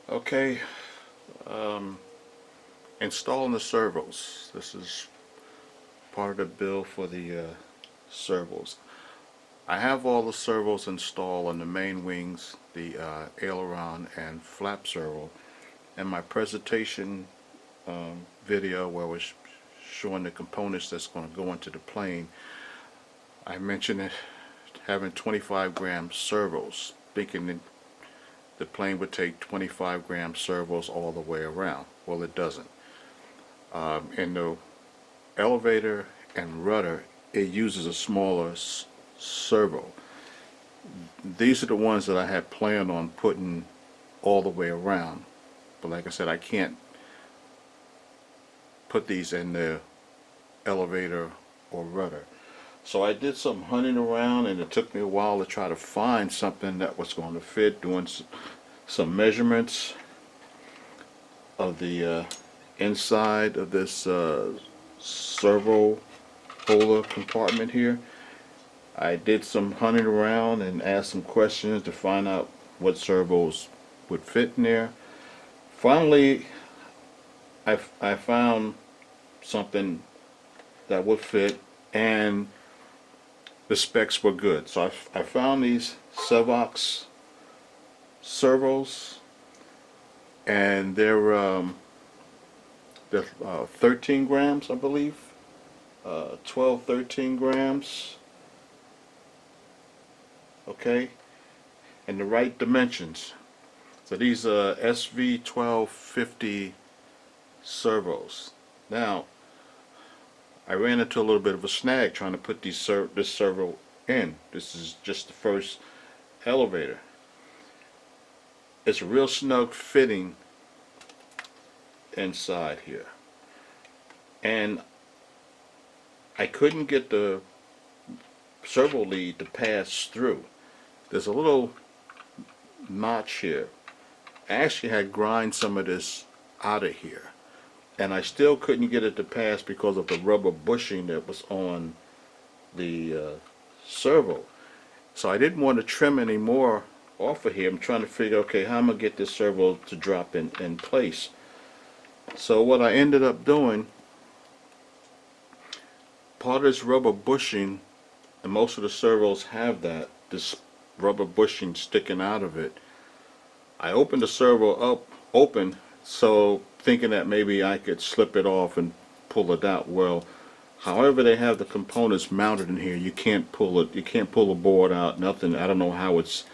Okay, installing the servos. This is part of the build for the servos. I have all the servos installed on the main wings, the aileron and flap servo. In my presentation video where I was showing the components that's going to go into the plane, I mentioned it having 25-gram servos, thinking that the plane would take 25-gram servos all the way around. Well, it doesn't. In the elevator and rudder, it uses a smaller servo. These are the ones that I had planned on putting all the way around, but like I said, I can't put these in the elevator or rudder. So I did some hunting around, and it took me a while to try to find something that was going to fit, doing some measurements of the inside of this servo holder compartment here. I did some hunting around and asked some questions to find out what servos would fit in there. Finally, I found something that would fit, and the specs were good. So I found these Servo servos, and they're 13 grams, I believe, 12, 13 grams. Okay, and the right dimensions. So these are SV1250 servos. Now, I ran into a little bit of a snag trying to put this servo in. This is just the first elevator. It's a real snug fitting inside here, and I couldn't get the servo lead to pass through. There's a little notch here. I actually had grind some of this out of here, and I still couldn't get it to pass because of the rubber bushing that was on the servo. So I didn't want to trim any more off of here. I'm trying to figure, okay, how am I going to get this servo to drop in place. So what I ended up doing, part of this rubber bushing, and most of the servos have this rubber bushing sticking out of it. I opened the servo up open, so thinking that maybe I could slip it off and pull it out. Well, however they have the components mounted in here, you can't pull it. You can't pull the board out. Nothing. I don't know how it's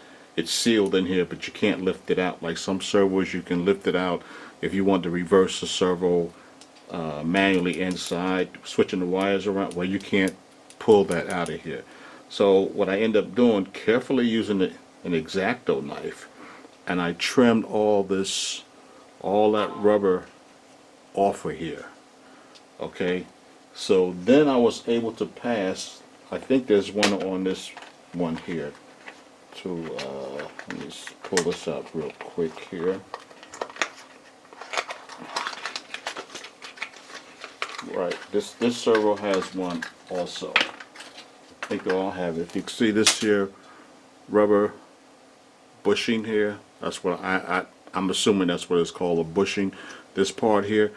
sealed in here, but you can't lift it out. Like some servos, you can lift it out if you want to reverse the servo manually inside, switching the wires around. Well, you can't pull that out of here. So what I end up doing, carefully using an X-Acto knife, and I trimmed all that rubber off of here. Okay, so then I was able to pass. I think there's one on this one here to let me pull this up real quick here. Right, this servo has one also. I think they all have it. If you can see this here rubber bushing here, that's what I'm assuming that's what it's called, a bushing. This part here,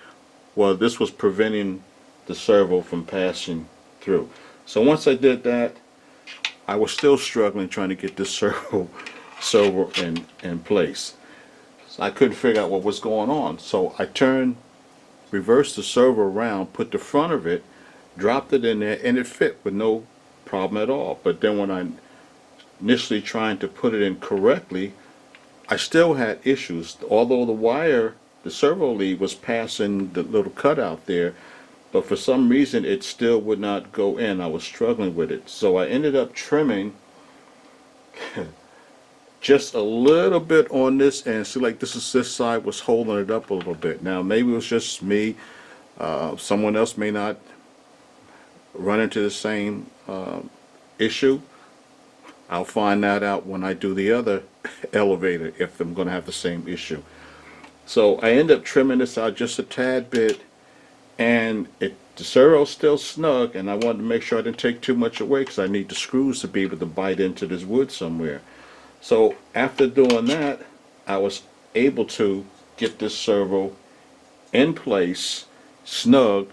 well, this was preventing the servo from passing through. So once I did that, I was still struggling trying to get this servo in place. So I couldn't figure out what was going on. So I reversed the servo around, put the front of it, dropped it in there, and it fit with no problem at all. But then when I initially trying to put it in correctly, I still had issues. Although the servo lead was passing the little cutout there, but for some reason it still would not go in. I was struggling with it. So I ended up trimming just a little bit on this end. See, like this side was holding it up a little bit. Now maybe it was just me. Someone else may not run into the same issue. I'll find that out when I do the other elevator, if I'm going to have the same issue. So I end up trimming this out just a tad bit, and the servo's still snug, and I wanted to make sure I didn't take too much away because I need the screws to be able to bite into this wood somewhere. So after doing that, I was able to get this servo in place, snug,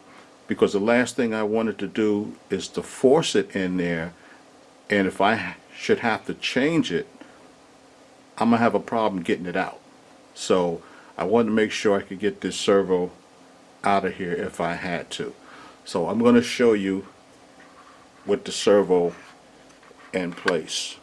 because the last thing I wanted to do is to force it in there, and if I should have to change it, I'm gonna have a problem getting it out. So I wanted to make sure I could get this servo out of here if I had to. So I'm going to show you with the servo in place.